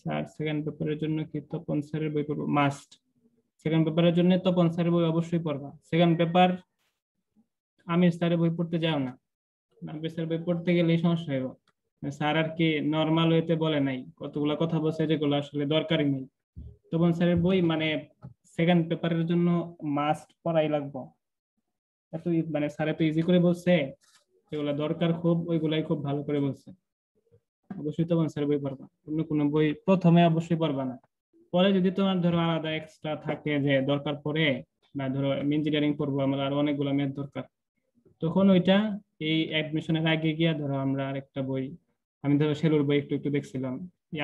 Sir second পেপারের জন্য কি তপন স্যারের বই পড়বো? মাস্ট। সেকেন্ড পেপারের জন্য তপন স্যারের বই অবশ্যই পড়বা। সেকেন্ড পেপার আমির স্যারের বই পড়তে যাও না। আমির স্যারের বই পড়তে গেলেই সমস্যা হইব। স্যার আর কি নর্মাল ওয়েতে বলে নাই, কতগুলা কথা বলছে যেগুলো আসলে দরকারই নেই। তপন স্যারের বই মানে সেকেন্ড পেপারের জন্য মাস্ট পড়াই লাগবে। এত মানে স্যার এত ইজি করে বলছে, যেগুলো দরকার খুব ওইগুলাই খুব ভালো করে বলছে। অবশ্যই তপন স্যারের বই পড়বা, অন্য কোনো বই প্রথমে অবশ্যই পড়বা না। পরে যদি তোমার ধরো আলাদা এক্সট্রা থাকে যে দরকার পড়ে, বা ধরো ইঞ্জিনিয়ারিং পড়বো আমার আর অনেকগুলো ম্যাথ দরকার, তখন ওইটা এই অ্যাডমিশনের আগে গিয়া ধরো আমরা আরেকটা বই, আমি ধরো সেলুর বই একটু একটু দেখছিলাম,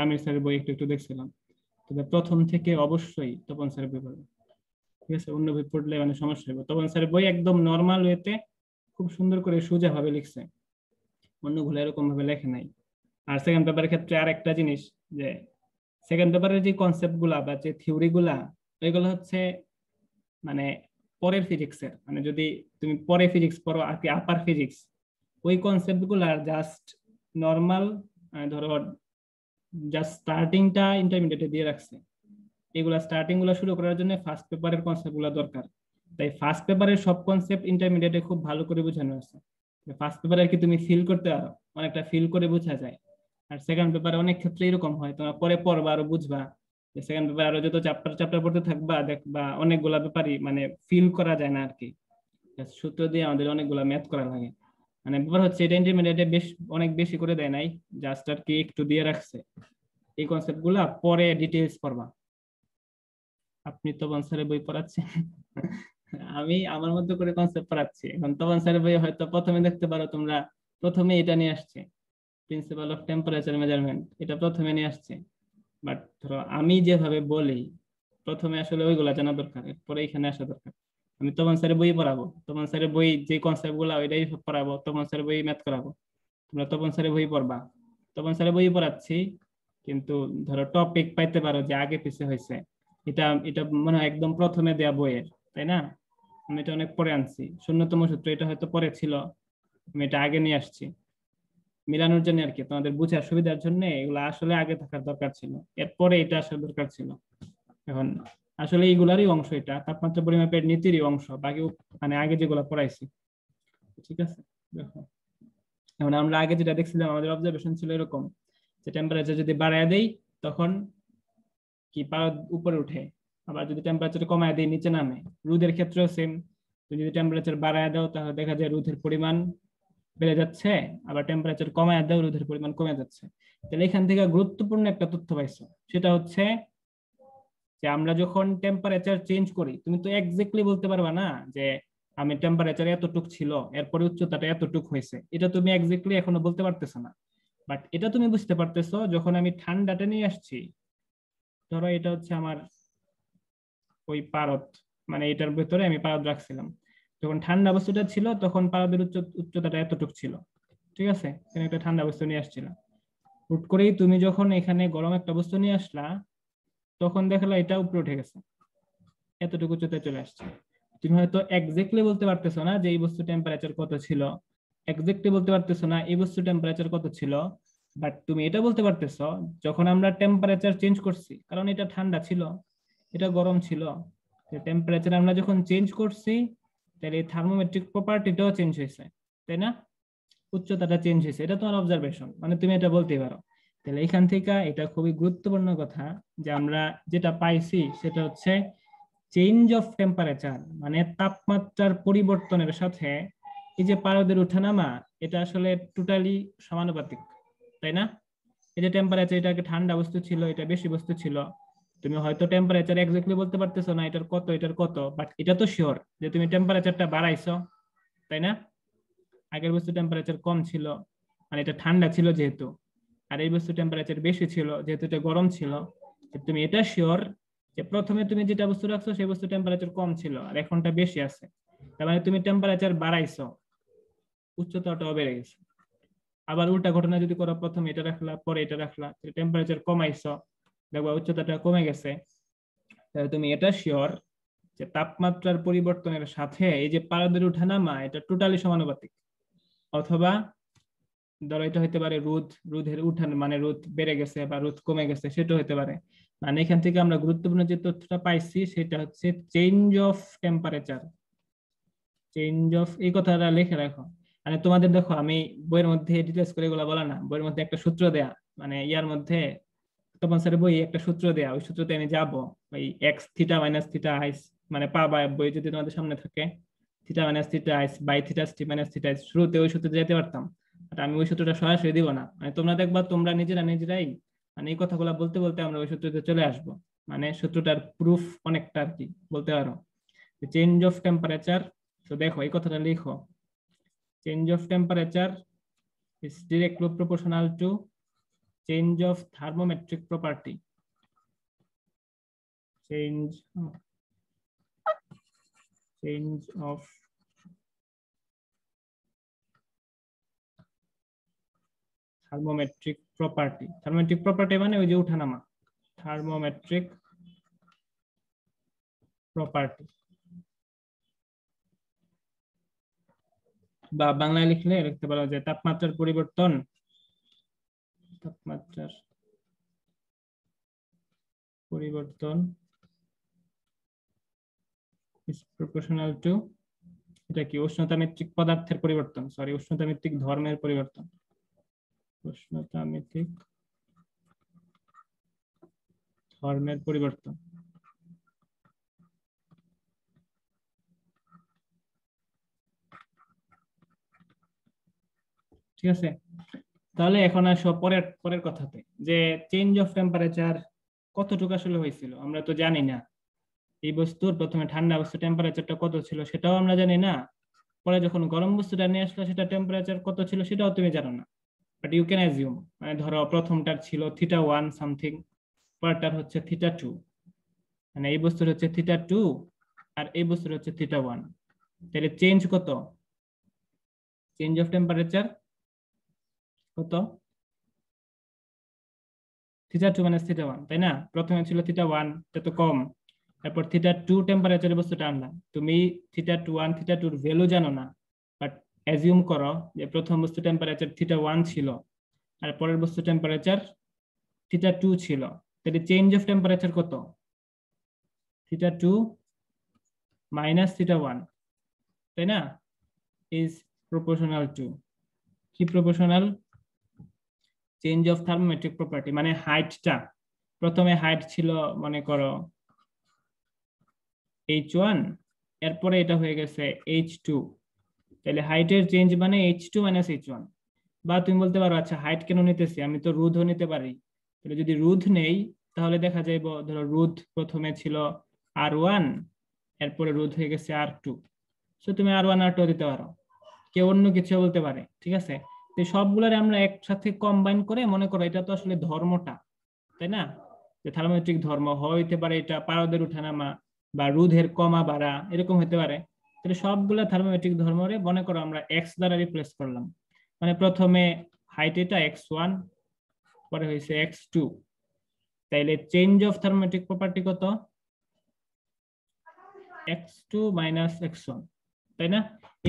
আমির স্যারের বই একটু একটু দেখছিলাম। তবে প্রথম থেকে অবশ্যই তপন স্যারের বই পড়বে। ঠিক আছে, অন্য বই পড়লে মানে সমস্যা হবে। তপন স্যারের বই একদম নর্মাল ওয়েতে খুব সুন্দর করে সোজা ভাবে লিখছে, অন্যগুলো এরকম ভাবে লেখে নাই। আর সেকেন্ড পেপারের ক্ষেত্রে আর একটা জিনিস, যে সেকেন্ড পেপারের যে কনসেপ্ট গুলা বা যে থিওরি গুলা, ওইগুলো হচ্ছে মানে পরের ফিজিক্সের, মানে যদি তুমি পরে ফিজিক্স পড়ো আর কি আপার ফিজিক্স, ওই কনসেপ্ট গুলা জাস্ট নর্মাল, ধরো জাস্ট স্টার্টিংটা ইন্টারমিডিয়েটে দিয়ে রাখছে। এগুলা স্টার্টিং গুলা শুরু করার জন্য ফার্স্ট পেপারের কনসেপ্ট গুলা দরকার। তাই ফার্স্ট পেপারের সব কনসেপ্ট ইন্টারমিডিয়েটে খুব ভালো করে বোঝানো আছে। ফার্স্ট পেপারে কি তুমি ফিল করতে পারো, অনেকটা ফিল করে বোঝা যায়। আর সেকেন্ড পেপারে অনেক ক্ষেত্রে এরকম হয়, তোমরা পরে পড়বা আরো বুঝবা। সেকেন্ড পেপারে আরো যত চ্যাপ্টার চ্যাপ্টার পড়তে থাকবা দেখবা অনেকগুলা ব্যাপারই মানে ফিল করা যায় না আর কি। সূত্র দিয়ে আমাদের অনেকগুলা ম্যাথ করা লাগে। মানে ব্যাপার হচ্ছে এটা ইন্টারমিডিয়েটে বেশ অনেক বেশি করে দেয় নাই, জাস্ট আর কি একটু দিয়ে রাখছে। এই কনসেপ্ট গুলা পরে ডিটেইলস পড়বা। আপনি তপন স্যারের বই পড়াচ্ছেন, আমি আমার মধ্যে করে কনসেপ্ট পড়াচ্ছি। এখন তপন স্যারের বই হয়তো প্রথমে দেখতে পারো তোমরা, প্রথমে এটা নিয়ে আসছে প্রিন্সিপাল অফ টেম্পারেচার মেজারমেন্ট, এটা প্রথমে নিয়ে আসছে। বাট ধরো আমি যেভাবে বলি, প্রথমে আসলে ওইগুলা জানা দরকার, এরপরে এখানে আসা দরকার। আমি তপন স্যারের বই পড়াবো, তপন স্যারের বই যে কনসেপ্ট গুলা ওইটাই পড়াবো, তপন স্যারের বই ম্যাথ করাবো। তোমরা তপন স্যারের বই পড়বা, তপন স্যারের বই পড়াচ্ছি। কিন্তু ধরো টপিক পাইতে পারো যে আগে পিছে হয়েছে, এটা এটা মনে হয় একদম প্রথমে দেয়া বইয়ের, তাই না? আমি এটা অনেক পরে আনছি, শূন্যতম সূত্র এটা হয়তো পরে ছিল, আমি এটা আগে নিয়ে আসছি মিলানোর জন্য আর কি, তোমাদের বুঝার সুবিধার জন্য। এগুলো আসলে আগে থাকার দরকার ছিল, এরপরে এটা আসার দরকার ছিল। এখন আসলে এইগুলারই অংশ, এটা তাপমাত্রা পরিমাপের নীতিরই অংশ, বাকি মানে আগে যেগুলো পড়াইছি। ঠিক আছে, দেখো এখন আমরা আগে যেটা দেখছিলাম আমাদের অবজারভেশন ছিল এরকম, যে টেম্পারেচার যদি বাড়ায় দেই তখন কি পারদ উপরে উঠে, আবার যদি টেম্পারেচার কমায় দেই নিচে নামে। রোদের ক্ষেত্রেও সেম, তুমি যদি টেম্পারেচার বাড়ায় দাও তাহলে দেখা যায় রোদের পরিমাণ বেড়ে যাচ্ছে, আবার টেম্পারেচার কমায় দাও রোদের পরিমাণ কমে যাচ্ছে। তাহলে এখান থেকে গুরুত্বপূর্ণ একটা তথ্য পাইছো, সেটা হচ্ছে যে আমরা যখন টেম্পারেচার চেঞ্জ করি, তুমি তো এক্স্যাক্টলি বলতে পারবা না যে আমি টেম্পারেচার এতটুক ছিল এরপরে উচ্চতাটা এতটুক হয়েছে, এটা তুমি এক্স্যাক্টলি এখনো বলতে পারতেছো না। বাট এটা তুমি বুঝতে পারতেছো যখন আমি ঠান্ডাটা নিয়ে আসছি। ধরো এটা হচ্ছে আমার ওই পারদ, মানে এটার ভেতরে আমি পারদ রাখছিলাম, যখন ঠান্ডা বস্তুটা ছিল তখন পারদের উচ্চতাটা এতটুক ছিল। ঠিক আছে, এখানে একটা ঠান্ডা বস্তু নিয়ে আসছিলাম, হুট করেই তুমি যখন এখানে গরম একটা বস্তু নিয়ে আসলা, তখন দেখলা এটা উপরে উঠে গেছে, এতটুকু উচ্চতায় চলে আসছে। তুমি হয়তো এক্স্যাক্টলি বলতে পারতেছো না যে এই বস্তু টেম্পারেচার কত ছিল, এক্স্যাক্টলি বলতে পারতেছো না এই বস্তু টেম্পারেচার কত ছিল, বাট তুমি এটা বলতে পারতেছো যখন আমরা টেম্পারেচার চেঞ্জ করছি, কারণ এটা ঠান্ডা ছিল এটা গরম ছিল, টেম্পারেচার আমরা যখন চেঞ্জ করছি তাহলে থার্মোমেট্রিক প্রপার্টিটাও চেঞ্জ হয়েছে, তাই না? উচ্চতাটা চেঞ্জ হয়েছে, এটা তোমার অবজারভেশন, মানে তুমি এটা বলতে পারো। তাহলে এখান থেকে এটা খুবই গুরুত্বপূর্ণ কথা, যে আমরা যেটা পাইছি সেটা হচ্ছে চেঞ্জ অফ টেম্পারেচার, মানে তাপমাত্রার পরিবর্তনের সাথে এই যে পারদের ওঠানামা, এটা আসলে টোটালি সমানুপাতিক, তাই না? এই যে টেম্পারেচার, এটা ঠান্ডা বস্তু ছিল এটা বেশি বস্তু ছিল, তুমি হয়তো টেম্পারেচার এক্স্যাক্টলি বলতে পারতেছো না এটার কত এটার কত, বাট এটা তো শিওর যে তুমি টেম্পারেচারটা বাড়াইছো, তাই না? আগের বস্তু টেম্পারেচার কম ছিল, মানে এটা ঠান্ডা ছিল যেহেতু, আর এই বস্তু টেম্পারেচার বেশি ছিল যেহেতু এটা গরম ছিল। তুমি এটা শিওর যে প্রথমে তুমি যেটা বস্তু রাখছো সেই বস্তু টেম্পারেচার কম ছিল আর এখনটা বেশি আছে, তার মানে তুমি টেম্পারেচার বাড়াইছো, উচ্চতাটাও বেড়ে গেছে। আবার উল্টা ঘটনা যদি করো, প্রথমে এটা রাখলা পরে এটা রাখলা, টেম্পারেচার কমাইছো, দেখবা উচ্চতাটা কমে গেছে। তাহলে তুমি এটা শিওর যে তাপমাত্রার পরিবর্তনের সাথে এই যে পারদের ওঠানামা এটা টোটালি সমানুপাতিক। অথবা ধরো এটা হতে পারে রোধের উঠান, মানে রোধ বেড়ে গেছে বা রোধ কমে গেছে, সেটা হতে পারে। মানে এখান থেকে আমরা গুরুত্বপূর্ণ যে তথ্যটা পাইছি সেটা হচ্ছে change of temperature. Change of, এই কথাটা লিখে রাখো। মানে তোমাদের দেখো, আমি বইয়ের মধ্যে ডিটেলস করে এগুলো বলা না, বইয়ের মধ্যে একটা সূত্র দেয়া, মানে ইয়ার মধ্যে তপন স্যারের বই একটা সূত্র দেয়া, ওই সূত্রতে আমি যাবো, ওই x theta minus theta ice, মানে পাবা বই যদি তোমাদের সামনে থাকে, theta minus theta ice by theta T minus theta ice, শুরুতে ওই সূত্রতে যেতে পারতাম। আর আমি ওই সূত্রটা সরাসরি দিব না, মানে তোমরা দেখবা তোমরা নিজেরাই মানে এই কথাগুলো বলতে বলতে আমরা ওই সূত্রতে চলে আসবো। মানে সূত্রটার প্রুফ অনেকটা আর কি বলতে পারো। চেঞ্জ অফ টেম্পারেচার, তো দেখো এই কথাটা লিখো, change of temperature is directly proportional to change of thermometric property. Change of thermometric property. Thermometric property মানে ওই যে উঠানামা, thermometric property, বা বাংলায় লিখলে লিখতে পারো যে তাপমাত্রার পরিবর্তন, তাপমাত্রার পরিবর্তন is proportional to, এটা কি উষ্ণতামিত্রিক পদার্থের পরিবর্তন, সরি উষ্ণতামিত্রিক ধর্মের পরিবর্তন, উষ্ণতামিত্রিক ধর্মের পরিবর্তন। ঠিক আছে, তাহলে এখন আসো পরের পরের কথাতে, যে চেঞ্জ অফ টেম্পারেচার কতটুকু আসলে হয়েছিল আমরা তো জানি না। এই বস্তুর প্রথমে ঠান্ডা অবস্থা টেম্পারেচারটা কত ছিল সেটাও আমরা জানি না, পরে যখন গরম বস্তুটা নিয়ে আসলো সেটা টেম্পারেচার কত ছিল সেটাও তুমি জানো না, বাট ইউ ক্যান অ্যাজিউম। মানে ধরো প্রথমটার ছিল থিটা 1 সামথিং, পরেরটার হচ্ছে থিটা 2, মানে এই বস্তুর হচ্ছে থিটা 2 আর এই বস্তুর হচ্ছে থিটা 1, তাহলে চেঞ্জ কত, চেঞ্জ অফ টেম্পারেচার কত, থিটা 2 মাইনাস থিটা 1, তাই না? প্রথমে ছিল থিটা 1, এটা তো কম, তারপর থিটা 2 টেম্পারেচারের বস্তুটা আনলাম। তুমি থিটা 1 থিটা 2 এর ভ্যালু জানো না, বাট অ্যাজিউম করো যে প্রথম বস্তু টেম্পারেচার থিটা 1 ছিল আর পরের বস্তু টেম্পারেচার থিটা 2 ছিল, তাহলে চেঞ্জ অফ টেম্পারেচার কত, থিটা 2 মাইনাস থিটা 1, তাই না? ইজ প্রপোর্শনাল টু, কি proportional, change of thermometric property, মানে হাইটটা, প্রথমে হাইট ছিল মনে করো h1, এরপরে এটা হয়ে গেছে h2, তাহলে হাইটের চেঞ্জ মানে h2 মাইনাস h1। বা তুমি বলতে পারো আচ্ছা হাইট কেন নিতেছি, আমি তো রোধও নিতে পারি, তাহলে যদি রোধ নেই তাহলে দেখা যাইব ধরো রোধ প্রথমে ছিল R1, এরপরে রোধ হয়ে গেছে R2, সো তুমি R1 R2 দিতে পারো, কেউ অন্য কিছু বলতে পারে। ঠিক আছে, তো সবগুলোর আমরা একসাথে কম্বাইন করে মনে করো এটা তো আসলে ধর্মটা, তাই না? যে থার্মোমেট্রিক ধর্ম হইতে পারে এটা পারদের উঠানামা বা রোধের কমা বাড়া, এরকম হতে পারে। তাহলে সবগুলা থার্মোমেট্রিক ধর্মরে মনে করো আমরা এক্স দ্বারা রিপ্লেস করলাম, মানে প্রথমে হাইট এটা x1, পরে হয়েছে x2, তাইলে চেঞ্জ অফ থার্মোমেট্রিক প্রপার্টি কত, x2 মাইনাস x1, তাই না?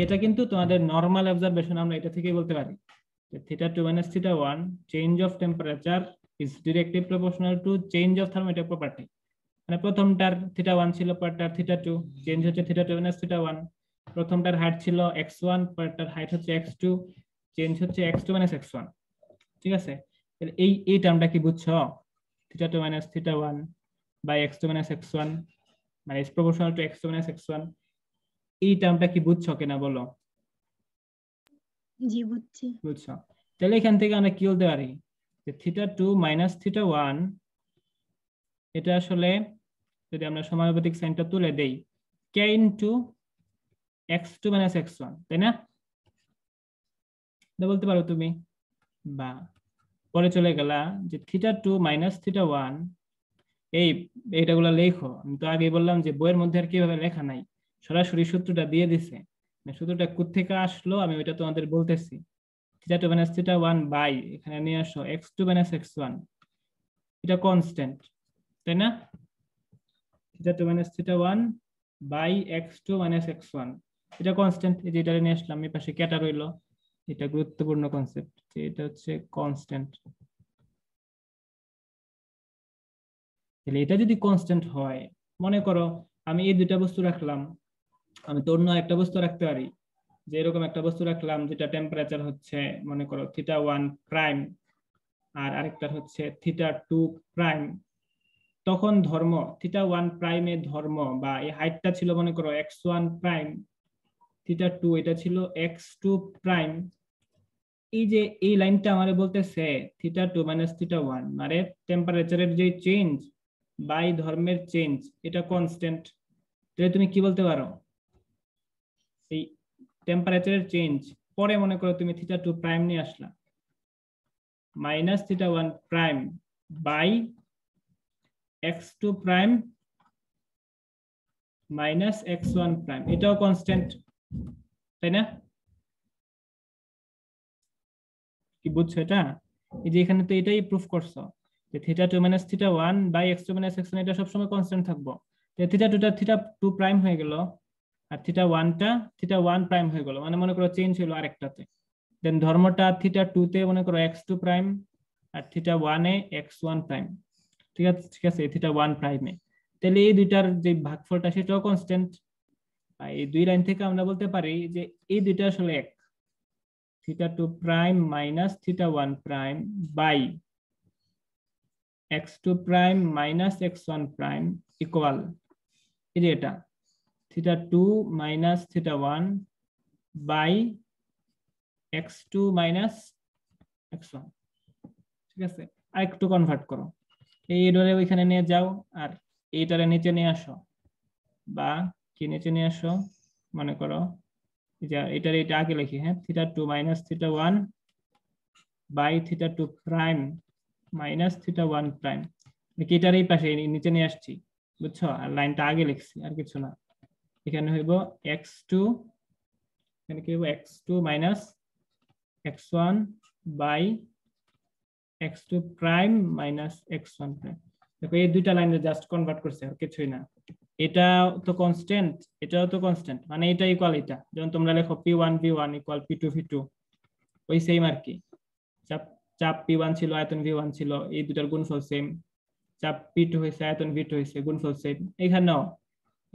এটা কিন্তু তোমাদের নরমাল অবজারভেশন, আমরা এটা থেকেই বলতে পারি theta 2 minus theta 1 change of temperature is directly proportional to change of thermometric property. মানে প্রথমটার থিটা 1 ছিল, পরেরটার থিটা 2, চেঞ্জ হচ্ছে থিটা 2 মাইনাস থিটা 1। প্রথমটার হাইট ছিল x1, পরেরটার হাইট হচ্ছে x2, চেঞ্জ হচ্ছে x2 মাইনাস x1। ঠিক আছে, তাহলে এই টার্মটা কি বুঝছো, theta 2 minus theta 1 by x2 minus x1 মানে is proportional to x2 minus x1, এই টার্মটা কি বুঝছো কিনা বলো? জি বুঝছি। বুঝছো, তাহলে এখান থেকে আমরা কি বলতে পারি যে থিটা 2 মাইনাস থিটা 1 এটা আসলে যদি আমরা সমানুপাতিক সাইনটা তুলে দেই k into x2 minus x1, তাই না? এটা বলতে পারো তুমি। বা পরে চলে গেলা যে থিটা 2 মাইনাস থিটা 1, এইটাগুলো লেখো। আমি তো আগে বললাম যে বইয়ের মধ্যে আর কিভাবে লেখা নাই, সরাসরি সূত্রটা দিয়ে দিছে, সূত্রটা কোত্থেকে আসলো আমি ওইটা তোমাদের বলতেছি। থিটা 2 মাইনাস থিটা 1 বাই এখানে নিয়ে আসো x2 মাইনাস x1, এটা কনস্ট্যান্ট, তাই না? Theta 2 minus theta 1 by x2 minus x1, এটা কনস্ট্যান্ট, এই যে এটা নিয়ে আসলাম, এই পাশে ক্যাটা রইলো, এটা গুরুত্বপূর্ণ কনসেপ্ট। যে এটা হচ্ছে কনস্ট্যান্ট। তাহলে এটা যদি কনস্ট্যান্ট হয়, মনে করো আমি এই দুইটা বস্তু রাখলাম, আমি তো অন্য একটা বস্তু রাখতে পারি, যে এরকম একটা বস্তু রাখলাম যেটা টেম্পারেচার হচ্ছে মনে করো θ1 প্রাইম, আর আরেকটা হচ্ছে θ2 প্রাইম। তখন ধর্ম θ1 প্রাইমের ধর্ম বা এই হাইটটা ছিল মনে করো x1 প্রাইম, θ2 এটা ছিল x2 প্রাইম। এই যে এই লাইনটা আমারে বলতেছে θ2 মাইনাস θ1 মানে টেম্পারেচারের যে চেঞ্জ বাই ধর্মের চেঞ্জ এটা কনস্ট্যান্ট। তাহলে তুমি কি বলতে পারো, এই টেম্পারেচারের চেঞ্জ পরে মনে করো তুমি θ2 প্রাইম নিয়ে আসলা, minus θ1 prime by x2 prime minus x1 prime, এটাও কনস্ট্যান্ট, তাই না? কি বুঝছো এটা? এই যে এখানে তো এটাই প্রুফ করছো যে θ2 minus θ1 by x2 minus x1 এটা সবসময় কনস্ট্যান্ট থাকবো। θ2টা θ2 প্রাইম হয়ে গেল, আর θ1টা θ1 প্রাইম হয়ে গেল, মানে মনে করো চেঞ্জ হলো আরেকটাতে। দেন ধর্মটা θ2তে মনে করো x2 প্রাইম, আর θ1-এ x1 প্রাইম। ঠিক আছে, ঠিক আছে, θ1 প্রাইমে। তাহলে এই দুইটার যে ভাগফলটা সেটাও কনস্ট্যান্ট। এই দুই লাইন থেকে আমরা বলতে পারি যে এই দুইটা আসলে এক, θ2 prime minus θ1 prime by x2 prime minus x1 prime equal এই যে এটা θ2 minus θ1 by x2 minus x1। ঠিক আছে, আর একটু কনভার্ট করো, এই ডরে ওইখানে নিয়ে যাও আর এইটারে নিচে নিয়ে আসো, বা কি নিচে নিয়ে আসো, মনে করো এটার এটা আগে লিখি, হ্যাঁ, θ2 minus θ1 by θ2 prime minus θ1 prime, এটার এই পাশে নিচে নিয়ে আসছি, বুঝছো? আর লাইনটা আগে লিখছি, আর কিছু না। এখানে হইব x2, এখানে কি হইব x2 minus x1 by x2 prime minus x1 prime. দেখো এই দুইটা লাইনে জাস্ট কনভার্ট করছে, আর কিছুই না। এটা তো কনস্ট্যান্ট, এটাও তো কনস্ট্যান্ট, মানে এটা ইকুয়াল এটা, যেমন তোমরা লেখো p1v1 ইকুয়াল p2v2, ওই সেম আর কি। চাপ চাপ p1 ছিল, আয়তন v1 ছিল, এই দুটার গুণফল সেম। চাপ p2 হয়েছে, আয়তন v2 হয়েছে, গুণফল সেম। এখানেও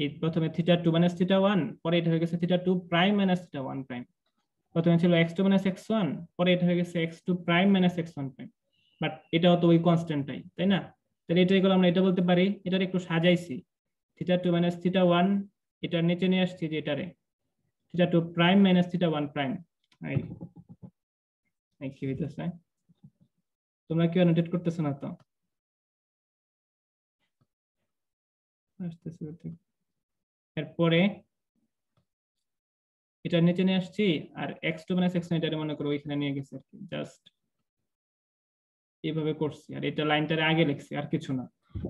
এই প্রথমে θ2 মাইনাস θ1, পরে এটা হয়ে গেছে θ2 প্রাইম মাইনাস θ1 প্রাইম। প্রথমে ছিল x2 মাইনাস x1, পরে এটা হয়ে গেছে x2 prime minus x1 prime. But এটাও তো ওই কনস্ট্যান্টটাই, তাই না? তাহলে এটাই করে আমরা এটা বলতে পারি, এটার একটু সাজাইছি, θ2 মাইনাস θ1 এটার নিচে নিয়ে আসছি যে এটারে θ2 প্রাইম মাইনাস θ1 প্রাইম। এই কি হইতেছে, তোমরা কি নোটেট করতেছ না তো? এরপরে এটা নিচে নিয়ে আসছি, আর x2 মাইনাস x1 এটা মনে করো ওইখানে নিয়ে গেছে আর কি, জাস্ট এইভাবে করছি, আর এটা লাইনটার আগে লিখছি, আর কিছু না।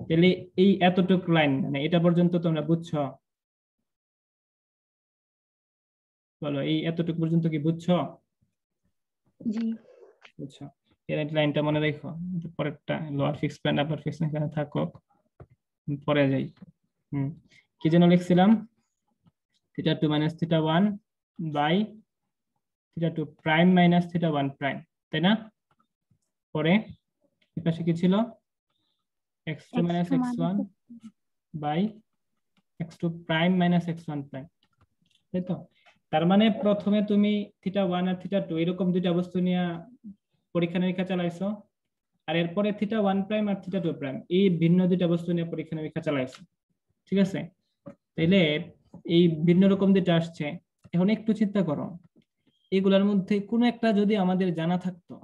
তাহলে এই এতটুকু লাইন মানে এটা পর্যন্ত তোমরা বুঝছো? বলো, এই এতটুকু পর্যন্ত কি বুঝছো? জি বুঝছো? এর লাইনটা মনে রাখো, পরেরটা lower fix point upper fix এখানে থাকো, পরে যাই। কি যেন লিখছিলাম, θ2 minus θ1 by θ2 prime minus θ1 prime, তাই না? পরে এপাশে কি ছিল, x2 minus x1 by x2 prime minus x1 prime, তাই তো? তার মানে প্রথমে তুমি θ1 আর θ2 এরকম দুইটা বস্তু নিয়ে পরীক্ষা নিরীক্ষা চালাইছো, আর এরপরে θ1 প্রাইম আর θ2 প্রাইম এই ভিন্ন দুইটা বস্তু নিয়ে পরীক্ষা নিরীক্ষা চালাইছো। ঠিক আছে, তাইলে এই ভিন্ন রকম দুইটা আসছে। এখন একটু চিন্তা করো, এগুলোর মধ্যে কোনো একটা যদি আমাদের জানা থাকতো,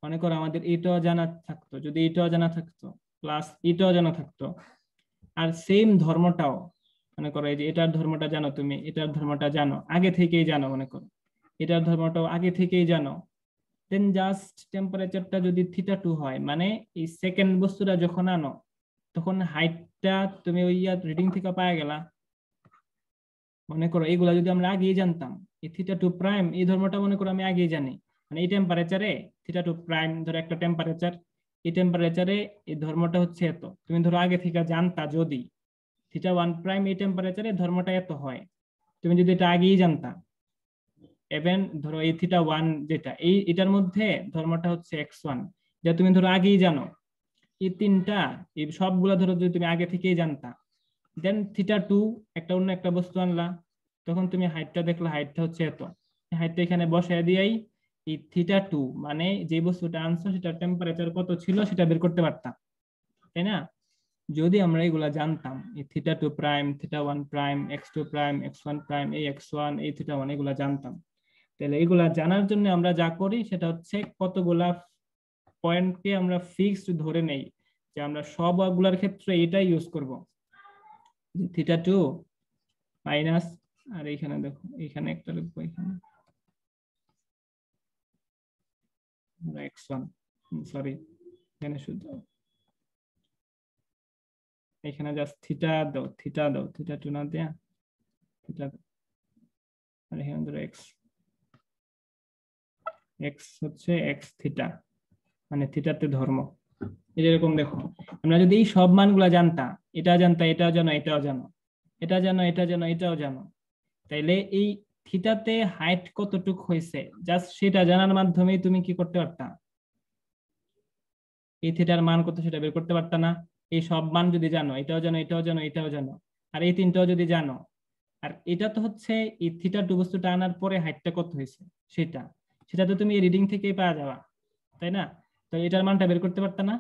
মনে করো আমাদের এটাও জানা থাকতো, যদি এটাও জানা থাকতো প্লাস এটাও জানা থাকতো, আর সেম ধর্মটাও, মনে করো এই যে এটার ধর্মটা জানো, তুমি এটার ধর্মটা জানো, আগে থেকেই জানো, মনে করো এটার ধর্মটাও আগে থেকেই জানো, দেন জাস্ট টেম্পারেচারটা যদি θ2 হয়, মানে এই সেকেন্ড বস্তুটা যখন আনো তখন হাইটটা তুমি ওই রিডিং থেকে পাওয়া গেলা। মনে করো এইগুলা যদি আমরা আগেই জানতাম, এই θ2 প্রাইম এই ধর্মটা মনে করো আমি আগেই জানি, মানে এই টেম্পারেচারে θ2 প্রাইম ধরো একটা টেম্পারেচার, এই টেম্পারেচারে এই ধর্মটা হচ্ছে এত, তুমি ধরো আগে থেকে জানতা, যদি θ1 প্রাইম এই টেম্পারেচারে ধর্মটা এত হয়, তুমি যদি এটা আগেই জানতা, ইভেন ধরো এই θ1 যেটা এটার মধ্যে ধর্মটা হচ্ছে x1, যা তুমি ধরো আগেই জানো। এই তিনটা, এই সবগুলা ধরো যদি তুমি আগে থেকেই জানতা, দেন θ2 একটা অন্য একটা বস্তু আনলা, তখন তুমি হাইটটা দেখলা, হাইটটা হচ্ছে এত, হাইটটা এখানে বসায় দিয়েই এই θ2 মানে যে বস্তুটা আনছো সেটার টেম্পারেচার কত ছিল সেটা বের করতে পারতাম, তাই না? যদি আমরা এগুলা জানতাম, এই θ2 prime, θ1 prime, x2 prime, x1 prime, এই x1 এই θ1 এগুলা জানতাম, তাহলে এগুলা জানার জন্য আমরা যা করি সেটা হচ্ছে কতগুলা পয়েন্টকে আমরা ফিক্সড ধরে নেই, যে আমরা সবগুলার ক্ষেত্রে এটাই ইউজ করব, θ2 মাইনাস, আর এইখানে দেখো এইখানে একটা লিখবো, এখানে x1, সরি এখানে শুধু এখানে জাস্ট θ2 না দেয়া θ দাও, আর এখানে ধরো x হচ্ছে x θ, মানে থিটাতে ধর্ম। এরকম দেখো, আমরা যদি এই সব মানগুলা জানতাম, এটা জানতা, এটাও জানো, এটাও জানো, এটা জানো, এটা জানো, এটাও জানো, তাইলে এই থিটাতে হাইট কতটুক হয়েছে জাস্ট সেটা জানার মাধ্যমে তুমি কি করতে পারতা, এই থিটার মান কত সেটা বের করতে পারতা না? এই সব মান যদি জানো, এটাও জানো, এটাও জানো, এটাও জানো, আর এই তিনটাও যদি জানো, আর এটা তো হচ্ছে এই θ2 বস্তুটা আনার পরে হাইটটা কত হয়েছে সেটা, সেটা তো তুমি রিডিং থেকেই পাওয়া যাবা, তাই না? তো এটার মানটা বের করতে পারতা না?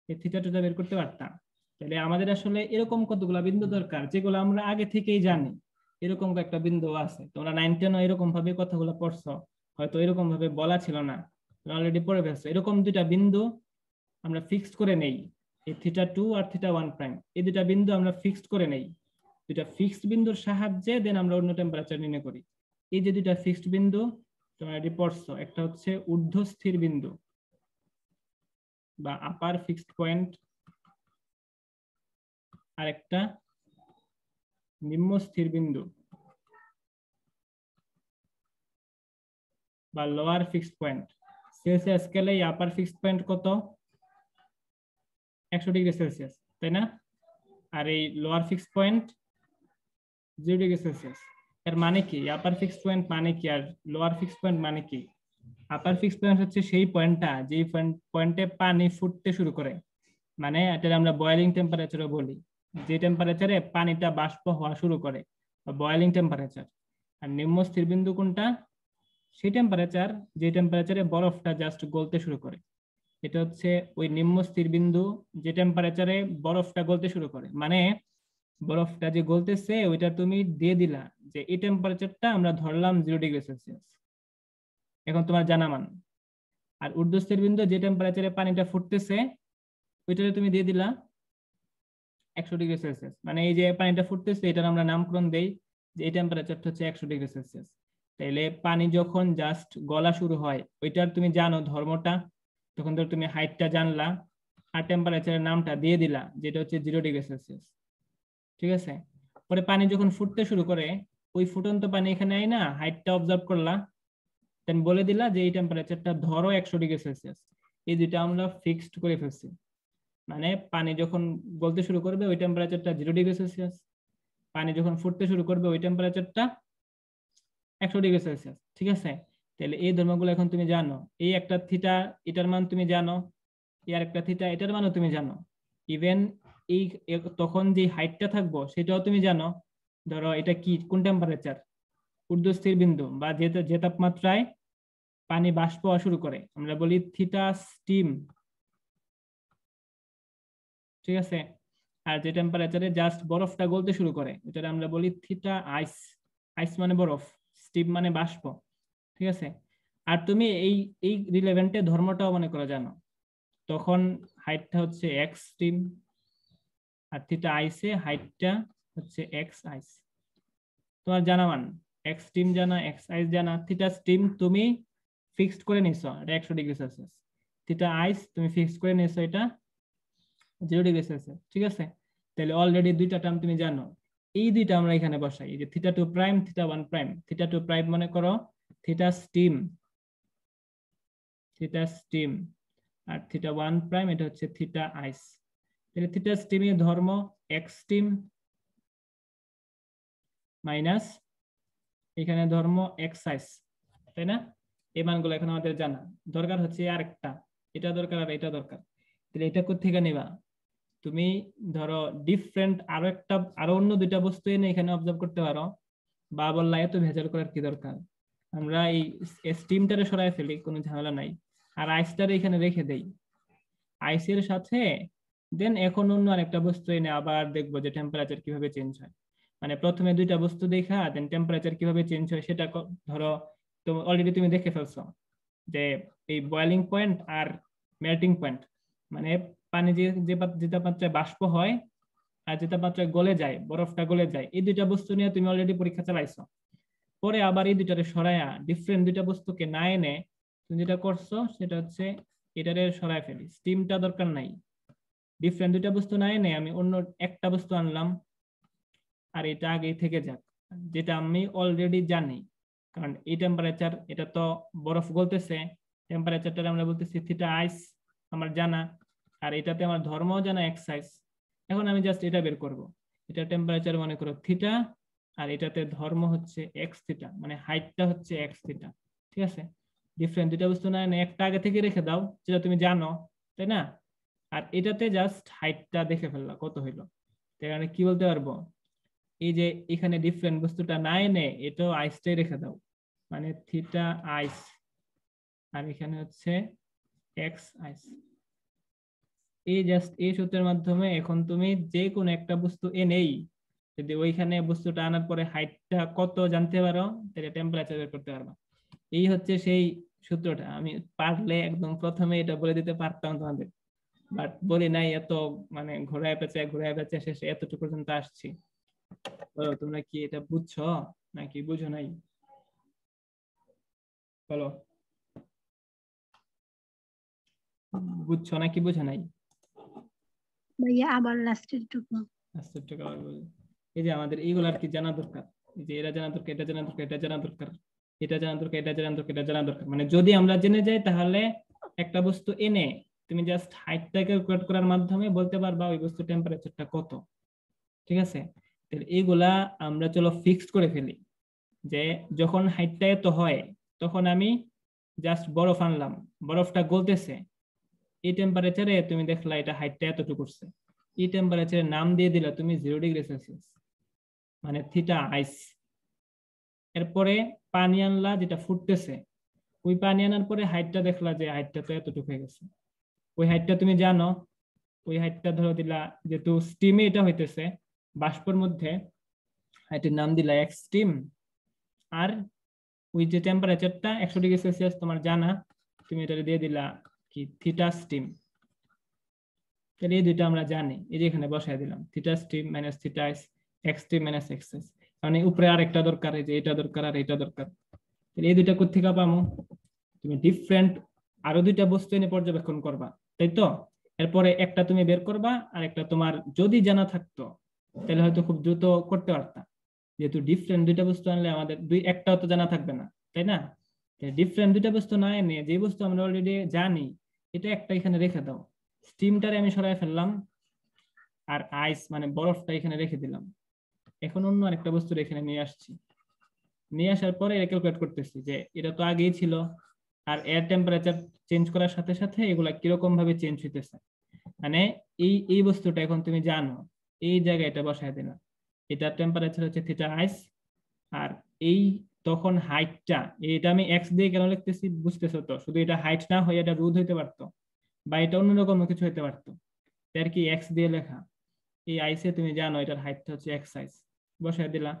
এই θ2টা বের করতে পারতাম। তাহলে আমাদের আসলে এরকম কতগুলা বিন্দু দরকার যেগুলো আমরা আগে থেকেই জানি, এরকম একটা বিন্দু আছে, তোমরা 9-10 এরকম ভাবে কথাগুলো পড়ছো, হয়তো এরকম ভাবে বলা ছিল না, অলরেডি পড়ে ফেলছো। এরকম দুইটা বিন্দু আমরা ফিক্সড করে নেই, এই θ2 আর θ1 প্রাইম, এই দুইটা বিন্দু আমরা ফিক্সড করে নেই, দুইটা ফিক্সড বিন্দুর সাহায্যে দেন আমরা অন্য টেম্পারেচার নির্ণয় করি। এই যে দুইটা ফিক্সড বিন্দু তোমরা অলরেডি পড়ছো, একটা হচ্ছে ঊর্ধ্বস্থির বিন্দু বা আপার ফিক্সড পয়েন্ট, আর একটা নিম্ন স্থির বিন্দু বা লোয়ার ফিক্সড পয়েন্ট। সেলসিয়াস স্কেলে আপার ফিক্সড পয়েন্ট কত? 100 ডিগ্রি সেলসিয়াস, তাই না? আর এই lower fixed point 0 degree Celsius. এর মানে কি আপার ফিক্সড পয়েন্ট মানে কি আর লোয়ার ফিক্সড পয়েন্ট মানে কি? আপার ফিক্সড পয়েন্ট হচ্ছে সেই পয়েন্টটা যে পয়েন্টে পানি ফুটতে শুরু করে, মানে এটা আমরা বয়েলিং টেম্পারেচারও বলি, যে টেম্পারেচারে পানিটা বাষ্প হওয়া শুরু করে, বা বয়েলিং টেম্পারেচার। আর নিম্ন স্থির বিন্দু কোনটা? সেই টেম্পারেচার যে টেম্পারেচারে বরফটা জাস্ট গলতে শুরু করে, এটা হচ্ছে ওই নিম্ন স্থির বিন্দু যে টেম্পারেচারে বরফটা গলতে শুরু করে, মানে বরফটা যে গলতেছে ওইটা তুমি দিয়ে দিলা যে এই টেম্পারেচারটা আমরা ধরলাম 0 ডিগ্রি সেলসিয়াস, এখন তোমার জানা মান। আর ঊর্ধ্বস্থির বিন্দু যে টেম্পারেচারে পানিটা ফুটতেছে ওইটারে তুমি দিয়ে দিলা 100 ডিগ্রি সেলসিয়াস, মানে এই যে পানিটা ফুটতেছে এটার আমরা নামকরণ দেই যে এই টেম্পারেচারটা হচ্ছে 100 ডিগ্রি সেলসিয়াস। তাইলে পানি যখন জাস্ট গলা শুরু হয় ওইটার তুমি জানো ধর্মটা, তখন ধর তুমি হাইটটা জানলা আর টেম্পারেচারের নামটা দিয়ে দিলা যেটা হচ্ছে 0 ডিগ্রি সেলসিয়াস, ঠিক আছে? পরে পানি যখন ফুটতে শুরু করে ওই ফুটন্ত পানি এখানে আই না হাইটটা অবজার্ভ করলা, দেন বলে দিলা যে এই টেম্পারেচারটা ধরো 100 ডিগ্রি সেলসিয়াস। এই দুইটা আমরা ফিক্সড করে ফেলছি, মানে পানি যখন গলতে শুরু করবে ওই টেম্পারেচারটা 0 ডিগ্রি সেলসিয়াস, পানি যখন ফুটতে শুরু করবে ওই টেম্পারেচারটা 100 ডিগ্রি সেলসিয়াস, ঠিক আছে? তাহলে এই ধর্মগুলো এখন তুমি জানো, এই একটা থিটা এটার মান তুমি জানো, এর একটা থিটা এটার মানও তুমি জানো, ইভেন এই তখন যে হাইটটা থাকবো সেটাও তুমি জানো। ধরো এটা কি কোন টেম্পারেচার? ঊর্ধ্বস্থির বিন্দু বা যে তাপমাত্রায় পানি বাষ্প হওয়া শুরু করে আমরা বলি থিটা স্টিম, ঠিক আছে? আর যে টেম্পারেচারে জাস্ট বরফটা গলতে শুরু করে এটা আমরা বলি থিটা আইস। আইস মানে বরফ, স্টিম মানে বাষ্প, ঠিক আছে? আর তুমি এই এই রিলেভেন্টে ধর্মটাও মনে করে জানো, তখন হাইটটা হচ্ছে এক্স স্টিম, আর থিটা আইসে হাইটটা হচ্ছে এক্স আইস। তোমার জানা মান এক্স স্টিম জানা, এক্স আইস জানা, থিটা স্টিম তুমি ফিক্সড করে নিছো এটা 100 ডিগ্রি সেলসিয়াস, থিটা আইস তুমি ফিক্সড করে নিছো এটা 0 ডিগ্রি সেলসিয়াস, ঠিক আছে? তাহলে অলরেডি দুইটা টার্ম তুমি জানো, এই দুইটা আমরা এখানে বসাই, এই যে θ2 প্রাইম θ1 প্রাইম, θ2 প্রাইম মনে করো থিটা স্টিম, আর θ1 প্রাইম এটা হচ্ছে থিটা আইস। তাহলে থিটা স্টিমের ধর্ম এক্স স্টিম মাইনাস এখানে ধর্ম এক্সাইজ, তাই না? এই মানগুলো এখন আমাদের জানা দরকার হচ্ছে আরেকটা, এটা দরকার আর এটা দরকার। তাহলে এটা কোত্থেকে নিবা? তুমি ধরো ডিফারেন্ট আরো অন্য দুইটা বস্তু এনে এখানে অবজার্ভ করতে পারো, বা বললা এত ভেজাল করার কি দরকার, আমরা এই স্টিমটারে সরাই ফেলি, কোনো ঝামেলা নাই, আর আইসটারে এখানে রেখে দেই আইসের সাথে। দেন এখন অন্য আরেকটা বস্তু এনে আবার দেখবো যে টেম্পারেচার কিভাবে চেঞ্জ হয়। মানে প্রথমে দুইটা বস্তু দেখা দেন টেম্পারেচার কিভাবে চেঞ্জ হয় সেটা ধরো তো অলরেডি তুমি দেখে ফেলছো যে এই boiling point are melting point, মানে পানি যে তাপমাত্রায় বাষ্প হয় আর যে তাপমাত্রায় গলে যায়, বরফটা গলে যায়, এই দুইটা বস্তু নিয়ে তুমি অলরেডি পরীক্ষা চালাইছো। পরে আবার এই দুইটারে সরাইয়া ডিফারেন্ট দুইটা বস্তুকে না এনে তুমি যেটা করছো সেটা হচ্ছে এটারে সরাই ফেলি, স্টিমটা দরকার নাই। ডিফারেন্ট দুইটা বস্তু না এনে আমি অন্য একটা বস্তু আনলাম, আর এটা আগে থেকে যাক, যেটা আমি অলরেডি জানি। কারণ এই টেম্পারেচার, এটা তো বরফ গলতেছে, টেম্পারেচারটা আমরা বলতেছি থিটা আইস, আমার জানা, আর এটাতে আমার ধর্মও জানা এক্সাইজ। এখন আমি জাস্ট এটা বের করব, এটা টেম্পারেচার মনে করো থিটা, আর এটাতে ধর্ম হচ্ছে এক্স থিটা, মানে হাইটটা হচ্ছে এক্স থিটা। ঠিক আছে, ডিফারেন্ট দুইটা বস্তু না একটা আগে থেকে রেখে দাও যেটা তুমি জানো, তাই না? আর এটাতে জাস্ট হাইটটা দেখে ফেললা কত হইলো। তাই মানে কি বলতে পারবো, এই যে এখানে ডিফারেন্ট বস্তুটা না এনে এটাও আইসটাই রেখে দাও, মানে থিটা আইস, আর এখানে হচ্ছে এক্স আইস। এই জাস্ট এই সূত্রের মাধ্যমে এখন তুমি যে কোনো একটা বস্তু এনেই যদি ওইখানে বস্তুটা আনার পরে হাইটটা কত জানতে পারো, তাহলে টেম্পারেচার বের করতে পারবা। এই হচ্ছে সেই সূত্রটা। আমি পারলে একদম প্রথমে এটা বলে দিতে পারতাম তোমাদের, বাট বলি নাই, এত মানে ঘোরায় পেঁচে শেষে এতটুকু পর্যন্ত আসছি। তোমরা কি এটা বুঝছো নাকি বুঝো নাই? বলো, বুঝছো নাকি বুঝো নাই? ভাইয়া আবার লাস্টের টুকু। এই যে আমাদের এইগুলার কি জানা দরকার, এই যে এরা জানা দরকার, এটা জানা দরকার, এটা জানা দরকার, এটা জানা দরকার, এটা জানা দরকার, এটা জানা দরকার। মানে যদি আমরা জেনে যাই তাহলে একটা বস্তু এনে তুমি জাস্ট হাইটটা ক্যালকুলেট করার মাধ্যমে বলতে পারবা ওই বস্তু টেম্পারেচারটা কত। ঠিক আছে, তাহলে এইগুলা আমরা চলো ফিক্সড করে ফেলি, যে যখন হাইটটা এত হয় তখন আমি জাস্ট বরফ আনলাম, বরফটা গলতেছে, এই টেম্পারেচারে তুমি দেখলা এটা হাইটটা এতটুকু করছে, এই টেম্পারেচারে নাম দিয়ে দিলা তুমি 0°C, মানে থিটা আইস। এরপরে পানি আনলা যেটা ফুটতেছে, ওই পানি আনার পরে হাইটটা দেখলা যে হাইটটা তো এতটুকু হয়ে গেছে, ওই হাইটটা তুমি জানো, ওই হাইটটা ধরো দিলা, যেহেতু স্টিমে এটা হইতেছে বাষ্পর মধ্যে, হাইটের নাম দিলা এক্স স্টিম। আর ওই যে টেম্পারেচারটা 100°C তোমার জানা, তুমি এটা দিয়ে দিলা কি থিটা স্টিম। তাহলে এই দুইটা আমরা জানি, এই যে এখানে বসাই দিলাম theta steam minus theta x steam minus x S. কারণ উপরে আরেকটা দরকার, এই যে এটা দরকার আর এটা দরকার। তাহলে এই দুইটা কোত্থেকে পাবো? তুমি ডিফারেন্ট আরো দুইটা বস্তু এনে পর্যবেক্ষণ করবা, তাই তো? এরপরে একটা তুমি বের করবা, আর একটা তোমার যদি জানা থাকতো তাহলে হয়তো খুব দ্রুত করতে পারতা। যেহেতু ডিফারেন্ট দুইটা বস্তু আনলে আমাদের একটাও তো জানা থাকবে না, তাই না? ডিফারেন্ট দুইটা বস্তু না এনে যে বস্তু আমরা অলরেডি জানি এটা একটা এখানে রেখে দাও, স্টিমটারে আমি সরাই ফেললাম, আর আইস মানে বরফটা এখানে রেখে দিলাম। এখন অন্য আরেকটা বস্তু এখানে নিয়ে আসছি, নিয়ে আসার পরে ক্যালকুলেট করতেছি যে এটা তো আগেই ছিল, আর এয়ার টেম্পারেচার চেঞ্জ করার সাথে সাথে এগুলা কিরকম ভাবে চেঞ্জ হইতেছে। মানে এই বস্তুটা এখন তুমি জানো, এই জায়গায় এটা বসায় দিলাম, এটা টেম্পারেচার হচ্ছে থিটা আইস। আর এই তখন হাইটটা, এটা আমি এক্স দিয়ে কেন লিখতেছি বুঝতেছো তো? শুধু এটা হাইট না হয়ে এটা রোধ হইতে পারতো, বা এটা অন্যরকম কিছু হইতে পারতো, আর কি এক্স দিয়ে লেখা। এই আইসে তুমি জানো এটার হাইটটা হচ্ছে এক্স আইস, বসায় দিলা।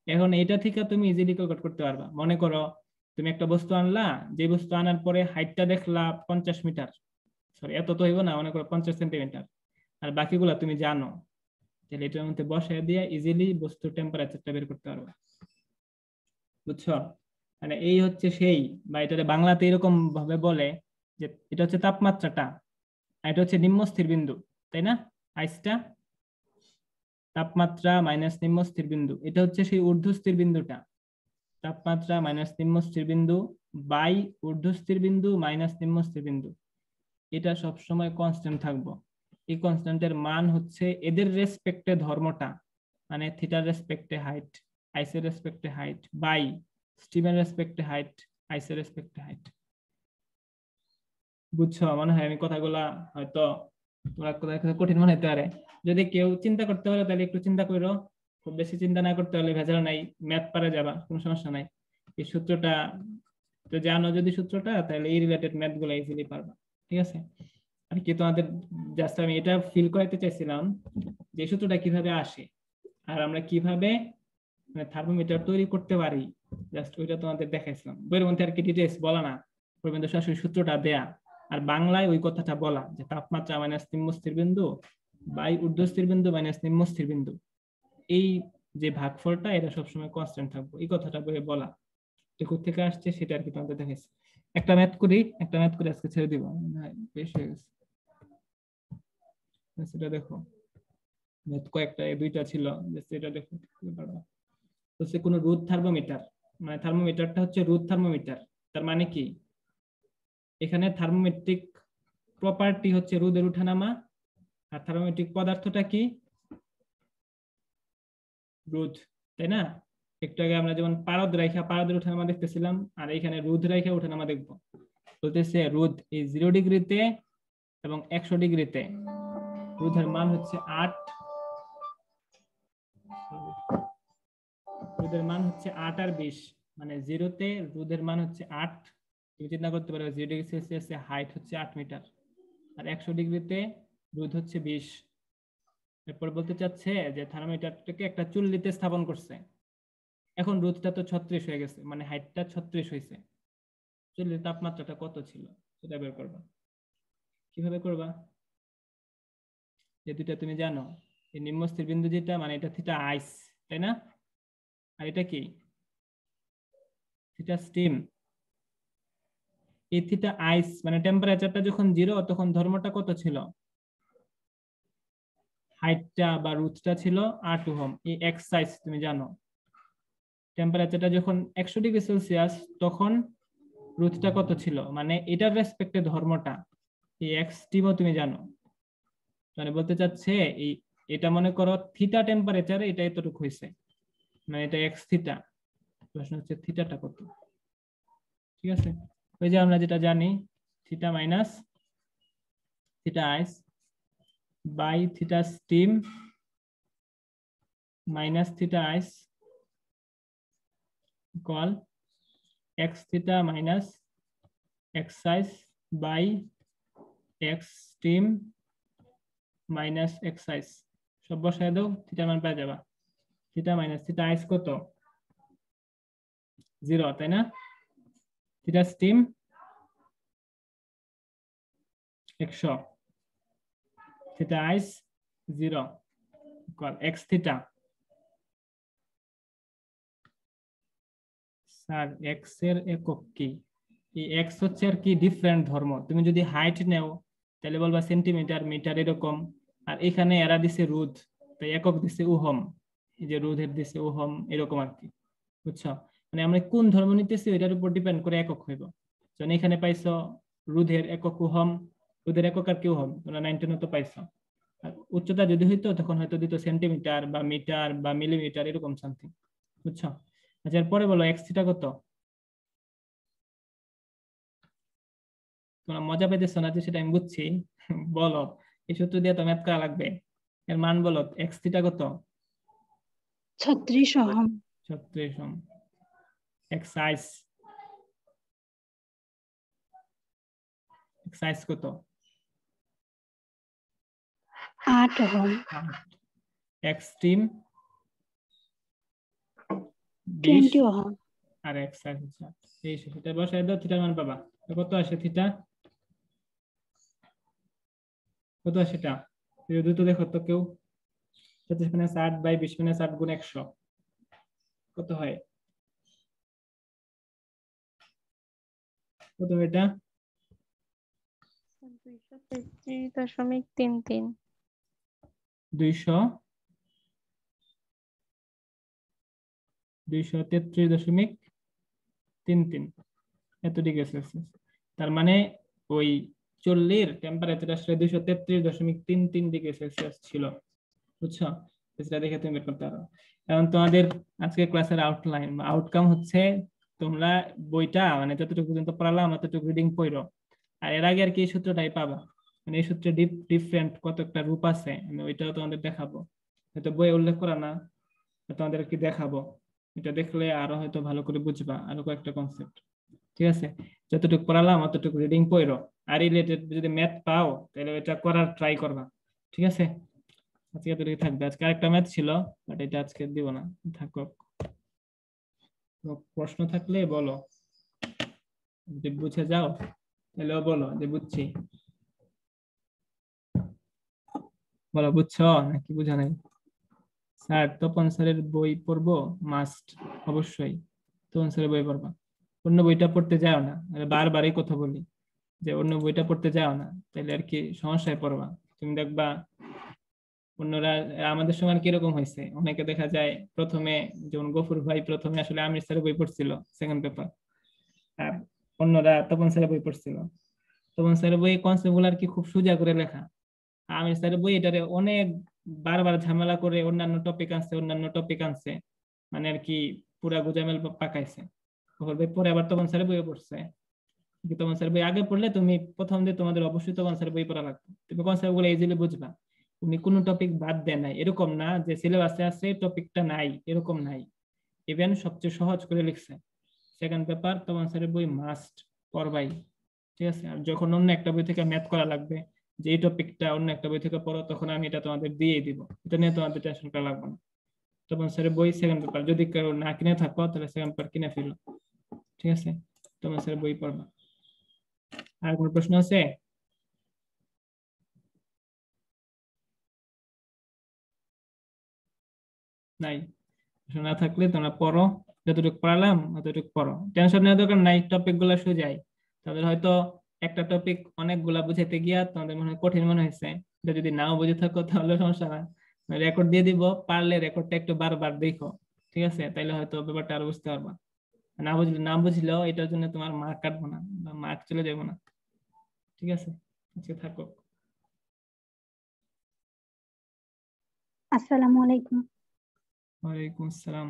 এখন এটা থেকে তুমি ইজিলি ক্যালকুলেট করতে পারবা। মনে করো তুমি একটা বস্তু আনলা, যে বস্তু আনার পরে হাইটটা দেখলা 50 মিটার, সরি এত তো হইব না, মনে করো 50 সেন্টিমিটার, আর বাকিগুলা তুমি জানো, তাহলে এটার মধ্যে বসায় দিয়ে ইজিলি বস্তুর টেম্পারেচারটা বের করতে পারবা। বুঝছো? মানে এই হচ্ছে সেই, বা এটা বাংলাতে এরকম ভাবে বলে যে এটা হচ্ছে তাপমাত্রাটা, আর এটা হচ্ছে নিম্নস্থির বিন্দু, তাই না? আইসটা তাপমাত্রা মাইনাস নিম্নস্থির বিন্দু, এটা হচ্ছে সেই ঊর্ধ্বস্থির বিন্দুটা, তাপমাত্রা মাইনাস নিম্নস্থির বিন্দু বাই ঊর্ধ্বস্থির বিন্দু মাইনাস নিম্নস্থির বিন্দু, এটা সবসময় কনস্ট্যান্ট থাকবো। এই কনস্ট্যান্টের মান হচ্ছে এদের রেসপেক্টে ধর্মটা, মানে থিটার রেসপেক্টে হাইট, আইসের রেসপেক্টে হাইট বাই স্টিমের রেসপেক্টে হাইট আইসের রেসপেক্টে হাইট। বুঝছো? মনে হয় আমি কথাগুলা হয়তো তোমরা কোথায় কঠিন মনে হতে পারে। যদি কেউ চিন্তা করতে পারো তাহলে একটু চিন্তা করো, খুব বেশি চিন্তা না করতে হলে ভেজাল নাই, ম্যাথ পারে যাবা, কোনো সমস্যা নাই। এই সূত্রটা তো জানো, যদি সূত্রটা তাহলে এই রিলেটেড ম্যাথ গুলো ইজিলি পারবা। ঠিক আছে? আর কি তোমাদের জাস্ট আমি এটা ফিল করাতে চাইছিলাম যে সূত্রটা কিভাবে আসে আর আমরা কিভাবে থার্মোমিটার তৈরি করতে পারি, জাস্ট ওইটা তোমাদের দেখাইছিলাম। বইয়ের মধ্যে আর কি ডিটেইলস বলা না, বইয়ের মধ্যে সরাসরি সূত্রটা দেয়া আর বাংলায় ওই কথাটা বলা যে তাপমাত্রা মাইনাস নিম্ন স্থির বিন্দু বাই ঊর্ধ্বস্থির বিন্দু মাইনাস নিম্ন স্থির বিন্দু, এই যে ভাগফলটা এটা সবসময় কনস্ট্যান্ট থাকবে, এই কথাটা বইয়ে বলা। থেকে আসছে সেটা আর কি তোমাদের দেখাইছি। একটা ম্যাথ করি আজকে ছেড়ে দিব, বেশি হয়ে গেছে। সেটা দেখো, ম্যাথ কয়েকটা দুইটা ছিল, সেটা দেখো। তো সে কোনো রোদ থার্মোমিটার, মানে থার্মোমিটারটা হচ্ছে রোদ থার্মোমিটার, তার মানে কি এখানে থার্মোমেট্রিক প্রপার্টি হচ্ছে রোদের ওঠানামা, আর থার্মোমেট্রিক পদার্থটা কি রোদ, তাই না? একটু আগে আমরা যেমন পারদের ওঠানামা দেখতেছিলাম, আর এখানে রোদ রেখা ওঠানামা দেখবো। বলতেছে রোদ এই 0 ডিগ্রিতে এবং 100 ডিগ্রিতে রোদের মান হচ্ছে 8, রোদের মান হচ্ছে 8 আর 20, মানে 0তে রোদের মান হচ্ছে 8। তুমি চিন্তা করতে পারো 0 ডিগ্রি সেলসিয়াসে হাইট হচ্ছে 8 মিটার, আর 100 ডিগ্রিতে রোদ হচ্ছে 20। এরপর বলতে চাচ্ছে যে থার্মোমিটারটাকে একটা চুল্লিতে স্থাপন করছে, এখন রোদটা তো 36 হয়ে গেছে, মানে হাইটটা 36 হয়েছে, চুল্লির তাপমাত্রাটা কত ছিল সেটা বের করবা। কিভাবে করবা? যে দুইটা তুমি জানো, এই নিম্নস্থির বিন্দু যেটা, মানে এটা থিটা আইস, তাই না? আর এটা কি থিটা স্টিম। এই থিটা আইস মানে টেম্পারেচারটা যখন 0 তখন ধর্মটা কত ছিল, হাইটটা বা রুটটা ছিল 8 ওহম। এই এক্স সাইজ তুমি জানো, টেম্পারেচারটা যখন 100 ডিগ্রি সেলসিয়াস তখন রুটটা কত ছিল, মানে এটার রেসপেক্টে ধর্মটা এই এক্স টিমও তুমি জানো। মানে বলতে চাচ্ছে এই এটা মনে করো থিটা টেম্পারেচারে এটা এতটুকু হয়েছে, মানে এটা এক্স থিটা, প্রশ্ন হচ্ছে থিটাটা কত। ঠিক আছে? ওই যে আমরা যেটা জানি theta minus theta ice by theta steam minus theta ice equal x theta minus x ice by x steam minus x ice. সব বসায় দাও, থিটার মান পেয়ে যাবা। থিটা মাইনাস থিটা আইস কত 0, তাই না? থিটা স্টিম 100, থিটা আইস 0 equal x theta. Sir x এর একক কি? এই এক্স হচ্ছে আর কি ডিফারেন্ট ধর্ম। তুমি যদি হাইট নেও তাহলে বলবা সেন্টিমিটার মিটার এরকম, আর এখানে এরা দিছে রোদ, তাই একক দিছে ওহম, এই যে রোধের দিছে ওহম এরকম আর কি। বুঝছো? মানে আমরা কোন ধর্ম নিতেছি এটার উপর ডিপেন্ড করে একক হইব। যখন এখানে পাইছো রোধের একক ওহম, রোধের একক আর কি ওহম, তোমরা 9 তো পাইছো। আর উচ্চতা যদি হইতো তখন হয়তো দিত সেন্টিমিটার বা মিটার বা মিলিমিটার এরকম সামথিং। বুঝছো? আচ্ছা এরপরে বলো এক্স থিটা কত? তোমরা মজা পাইতেছো না যে সেটা আমি বুঝছি। বলো, এই সূত্র দিয়ে তো ম্যাথ করা লাগবে। এর মান বলো, এক্স থিটা কত? 36 ohm. 36 ohm. X ice, x ice কত? 8 ওহম। X steam 20 ohm. আর এক্স আইস হচ্ছে এই সেটা বসায় দাও, থিটার মান পাবা। কত আসে থিটা? কত আসে এটা? দ্রুত দেখো তো কেউ। 60 বাই 20 - 8 গুণ 100 কত হয়? কত এটা? 233.33। 233.33 এত ডিগ্রি সেলসিয়াস। তার মানে ওই চুল্লির টেম্পারেচার আসলে 233.33 ডিগ্রি সেলসিয়াস ছিল। বুঝছো? পেজটা দেখে তুমি বের করতে পারো। এখন তোমাদের আজকে ক্লাসের আউটলাইন বা আউটকাম হচ্ছে তোমরা বইটা মানে যতটুকু পর্যন্ত পড়ালাম ততটুকু রিডিং পড়ো। আর এর আগে আর কি এই সূত্রটাই পাবা, মানে এই সূত্রে ডিফারেন্ট কতটা রূপ আছে আমি ওইটাও তোমাদের দেখাবো, হয়তো বইয়ে উল্লেখ করা না, তোমাদের কি দেখাবো। এটা দেখলে আরো হয়তো ভালো করে বুঝবা আরো কয়েকটা কনসেপ্ট। ঠিক আছে, যতটুকু পড়ালাম অতটুকু রিডিং পড়ো। আর রিলেটেড যদি ম্যাথ পাও তাহলে এটা করার ট্রাই করবা। ঠিক আছে, আজকে এতটুকু থাকবে। আজকে আরেকটা ম্যাথ ছিল বাট এটা আজকে দিব না, থাকো। প্রশ্ন থাকলে বলো, যদি বুঝে যাও তাহলে বলো যে বুঝছি। বলো বুঝছো নাকি বুঝা নাই? স্যার তপন স্যারের বই পড়বো মাস্ট, অবশ্যই তপন স্যারের বই পড়বা। অন্য বইটা পড়তে যাও না, বারবারই কথা বলি যে অন্য বইটা পড়তে যাও না, তাহলে আর কি সমস্যায় পড়বা। তুমি দেখবা অন্যরা, আমাদের সময় কিরকম হয়েছে, অনেকে দেখা যায় প্রথমে, যেমন গফুর ভাই প্রথমে আসলে আমির স্যারের বই পড়ছিল সেকেন্ড পেপার, আর অন্যরা তপন স্যারের বই পড়ছিল। তপন স্যারের বই কনসেপ্ট গুলো আর কি খুব সোজা করে লেখা, আমির স্যারের বই এটারে অনেক বারবার ঝামেলা করে অন্যান্য টপিক আনছে, মানে আর কি পুরা গুজামেল পাকাইছে। গফুর ভাই পরে আবার তপন স্যারের বইও পড়ছে। তপন স্যারের বই আগে পড়লে তুমি প্রথম দিয়ে তোমাদের অবশ্যই তপন স্যারের বই পড়া লাগবে, তুমি কনসেপ্ট গুলো ইজিলি বুঝবা। উনি কোনো টপিক বাদ দেন নাই, এরকম না যে সিলেবাসে আছে টপিকটা নাই, এরকম নাই। ইভেন সবচেয়ে সহজ করে লিখছে। সেকেন্ড পেপার তপন স্যারের বই মাস্ট পড়বাই। ঠিক আছে, আর যখন অন্য একটা বই থেকে ম্যাথ করা লাগবে যে এই টপিকটা অন্য একটা বই থেকে পড়ো, তখন আমি এটা তোমাদের দিয়ে দিব, এটা নিয়ে তোমাদের টেনশন করা লাগবে না। তপন স্যারের বই সেকেন্ড পেপার যদি কেউ না কিনে থাকো তাহলে সেকেন্ড পেপার কিনে ফেলো। ঠিক আছে, তপন স্যারের বই পড়বা। আর কোনো প্রশ্ন আছে? নাই? না থাকলে তোমরা পড়ো, যতটুকু পড়ালাম অতটুকু পড়ো, টেনশন নেওয়ার দরকার নাই, টপিক গুলা সোজাই। তাদের হয়তো একটা টপিক অনেকগুলা বুঝাইতে গিয়া তোমাদের মনে হয় কঠিন মনে হয়েছে, এটা যদি নাও বুঝে থাকো তাহলে সমস্যা না, রেকর্ড দিয়ে দিব, পারলে রেকর্ডটা একটু বারবার দেখো। ঠিক আছে, তাইলে হয়তো ব্যাপারটা আরো বুঝতে পারবা। না বুঝলেও এটার জন্য তোমার মার্ক কাটবো না বা মার্ক চলে যাবো না। ঠিক আছে, আজকে থাকো। আসসালামু আলাইকুম। ওয়ালাইকুম আসসালাম।